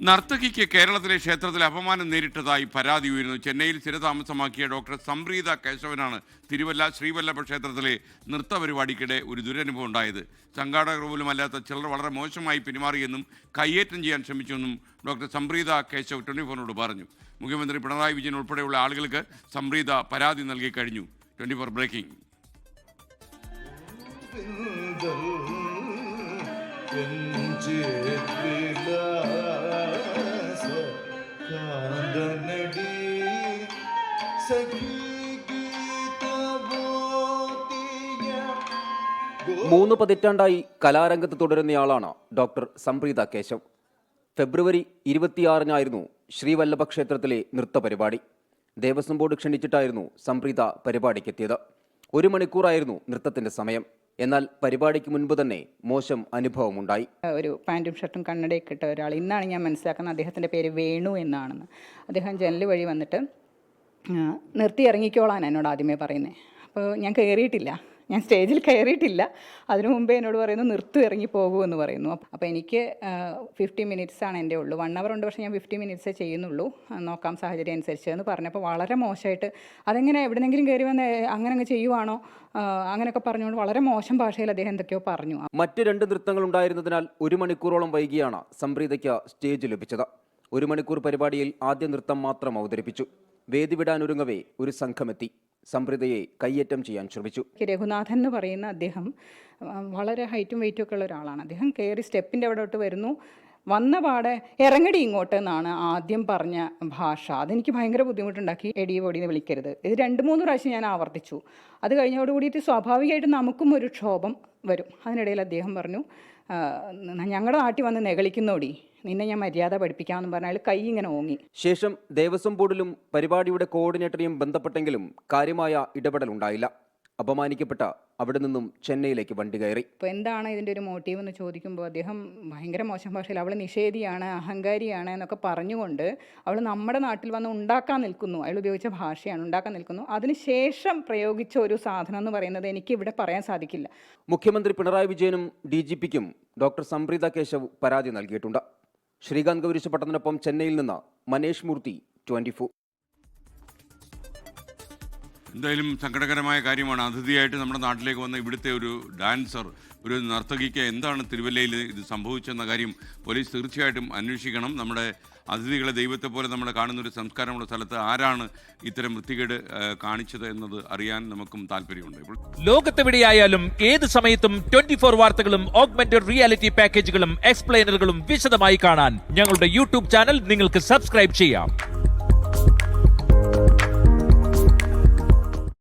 നർത്തകിക്ക് കേരളത്തിലെ ക്ഷേത്രത്തിൽ അപമാനം നേരിട്ടതായി പരാതി ഉയരുന്നു. ചെന്നൈയിൽ സ്ഥിരതാമസമാക്കിയ ഡോക്ടർ സംപ്രീത കേശവനാണ് തിരുവല്ല ശ്രീവല്ലഭ ക്ഷേത്രത്തിലെ നൃത്ത പരിപാടിക്കിടെ ഒരു ദുരനുഭവം ഉണ്ടായത്. സംഘാടകർ പോലുമല്ലാത്ത ചിലർ വളരെ മോശമായി പെരുമാറിയെന്നും കയ്യേറ്റം ചെയ്യാൻ ശ്രമിച്ചുവെന്നും ഡോക്ടർ സംപ്രീത കേശവ് 24 പറഞ്ഞു. മുഖ്യമന്ത്രി പിണറായി വിജയൻ ഉൾപ്പെടെയുള്ള ആളുകൾക്ക് സംപ്രീത പരാതി നൽകി കഴിഞ്ഞു. 24 ബ്രേക്കിംഗ്. മൂന്ന് പതിറ്റാണ്ടായി കലാരംഗത്ത് തുടരുന്നയാളാണ് ഡോക്ടർ സംപ്രീത കേശവ്. ഫെബ്രുവരി 26-നായിരുന്നു ശ്രീവല്ലഭ ക്ഷേത്രത്തിലെ നൃത്ത പരിപാടി. ദേവസ്വം ബോർഡ് ക്ഷണിച്ചിട്ടായിരുന്നു സംപ്രീത പരിപാടിക്കെത്തിയത്. 1 മണിക്കൂറായിരുന്നു നൃത്തത്തിന്റെ സമയം. എന്നാൽ പരിപാടിക്ക് മുൻപ് തന്നെ മോശം അനുഭവമുണ്ടായി. ഒരു പാൻറ്റും ഷർട്ടും കണ്ണടയൊക്കെ ഇട്ട ഒരാൾ, ഇന്നാണ് ഞാൻ മനസ്സിലാക്കുന്നത് അദ്ദേഹത്തിൻ്റെ പേര് വേണു എന്നാണെന്ന്. അദ്ദേഹം ജനൽ വഴി വന്നിട്ട് നിർത്തി ഇറങ്ങിക്കോളാൻ എന്നോട് ആദ്യമേ പറയുന്നത്. അപ്പോൾ ഞാൻ കയറിയിട്ടില്ല, ഞാൻ സ്റ്റേജിൽ കയറിയിട്ടില്ല. അതിനു മുമ്പേ എന്നോട് പറയുന്നു നിർത്തി ഇറങ്ങി പോകുമെന്ന് പറയുന്നു. അപ്പോൾ എനിക്ക് 50 മിനിറ്റ്സാണ് എൻ്റെ ഉള്ളൂ. 1 അവർ ഉണ്ട്, പക്ഷേ ഞാൻ 50 മിനിറ്റ്സേ ചെയ്യുന്നുള്ളൂ, നോക്കാം സാഹചര്യം അനുസരിച്ച് എന്ന് പറഞ്ഞപ്പോൾ വളരെ മോശമായിട്ട്, അതെങ്ങനെ എവിടെന്നെങ്കിലും കയറി വന്ന് അങ്ങനെ ചെയ്യുവാണോ അങ്ങനെയൊക്കെ പറഞ്ഞുകൊണ്ട് വളരെ മോശം ഭാഷയിൽ അദ്ദേഹം എന്തൊക്കെയോ പറഞ്ഞു. മറ്റ് 2 നൃത്തങ്ങൾ ഉണ്ടായിരുന്നതിനാൽ 1 മണിക്കൂറോളം വൈകിയാണ് സംപ്രീതയ്ക്ക് സ്റ്റേജ് ലഭിച്ചത്. 1 മണിക്കൂർ പരിപാടിയിൽ ആദ്യ നൃത്തം മാത്രം അവതരിപ്പിച്ചു. വേദി വിടാനൊരുങ്ങവേ ഒരു സംഘമെത്തി സംപ്രീതയെ കയ്യേറ്റം ചെയ്യാൻ ശ്രമിച്ചു. രഘുനാഥൻ എന്ന് പറയുന്ന അദ്ദേഹം വളരെ ഹൈറ്റും വെയിറ്റും ഒക്കെ ഉള്ള ഒരാളാണ്. അദ്ദേഹം കയറി സ്റ്റെപ്പിൻ്റെ അവിടോട്ട് വരുന്നു. വന്ന പാടെ ഇറങ്ങടി ഇങ്ങോട്ട് എന്നാണ് ആദ്യം പറഞ്ഞ ഭാഷ. അതെനിക്ക് ഭയങ്കര ബുദ്ധിമുട്ടുണ്ടാക്കി. എടി പൊടിന്ന് വിളിക്കരുത്. ഇത് 2-3 പ്രാവശ്യം ഞാൻ ആവർത്തിച്ചു. അത് കഴിഞ്ഞോട് കൂടിയിട്ട് സ്വാഭാവികമായിട്ട് നമുക്കും ഒരു ക്ഷോഭം വരും. അതിനിടയിൽ അദ്ദേഹം പറഞ്ഞു, ഞങ്ങളുടെ നാട്ടിൽ വന്ന് നെകളിക്കുന്നോടി, നിന്നെ ഞാൻ മര്യാദ പഠിപ്പിക്കാമെന്ന് പറഞ്ഞാൽ കൈ ഇങ്ങനെ ഓങ്ങി. ശേഷം ദേവസ്വം ബോർഡിലും പരിപാടിയുടെ കോർഡിനേറ്ററെയും ബന്ധപ്പെട്ടെങ്കിലും കാര്യമായ ഇടപെടലുണ്ടായില്ല. അപമാനിക്കപ്പെട്ട അവിടെ നിന്നും ചെന്നൈയിലേക്ക് വണ്ടി കയറി. അപ്പോൾ എന്താണ് ഇതിൻ്റെ ഒരു മോട്ടീവ് എന്ന് ചോദിക്കുമ്പോൾ അദ്ദേഹം ഭയങ്കര മോശം ഭാഷയിൽ അവൾ നിഷേധിയാണ്, അഹങ്കാരിയാണ് എന്നൊക്കെ പറഞ്ഞുകൊണ്ട് അവൾ നമ്മുടെ നാട്ടിൽ വന്ന് ഉണ്ടാക്കാൻ നിൽക്കുന്നു. അയാൾ ഉപയോഗിച്ച ഭാഷയാണ് ഉണ്ടാക്കാൻ നിൽക്കുന്നു. അതിനുശേഷം പ്രയോഗിച്ച ഒരു സാധനം എന്ന് പറയുന്നത് എനിക്ക് ഇവിടെ പറയാൻ സാധിക്കില്ല. മുഖ്യമന്ത്രി പിണറായി വിജയനും DGPക്കും ഡോക്ടർ സംപ്രീത കേശവ് പരാതി നൽകിയിട്ടുണ്ട്. ശ്രീകാന്ത് ഗൗരീശപട്ടണത്തിനൊപ്പം ചെന്നൈയിൽ നിന്ന് മനേഷ് മൂർത്തി, 24. എന്തായാലും സങ്കടകരമായ കാര്യമാണ്. അതിഥിയായിട്ട് നമ്മുടെ നാട്ടിലേക്ക് വന്ന ഇവിടുത്തെ ഒരു ഡാൻസർ, ഒരു നർത്തകിക്ക് എന്താണ് തിരുവല്ലയിൽ ഇത് സംഭവിച്ചെന്ന കാര്യം പോലീസ് തീർച്ചയായിട്ടും അന്വേഷിക്കണം. നമ്മുടെ അതിഥികളെ ദൈവത്തെ പോലെ നമ്മൾ കാണുന്നൊരു സംസ്കാരമുള്ള സ്ഥലത്ത് ആരാണ് ഇത്തരം വൃത്തികേട് കാണിച്ചത് എന്നത് അറിയാൻ നമുക്കും താല്പര്യമുണ്ട്. ലോകത്തെവിടെയായാലും ഏത് സമയത്തും 24 വാർത്തകളും ഓഗ്മെന്റഡ് റിയാലിറ്റി പാക്കേജുകളും എക്സ്പ്ലെയിനറുകളും വിശദമായി കാണാൻ ഞങ്ങളുടെ YouTube ചാനൽ നിങ്ങൾക്ക് സബ്സ്ക്രൈബ് ചെയ്യാം.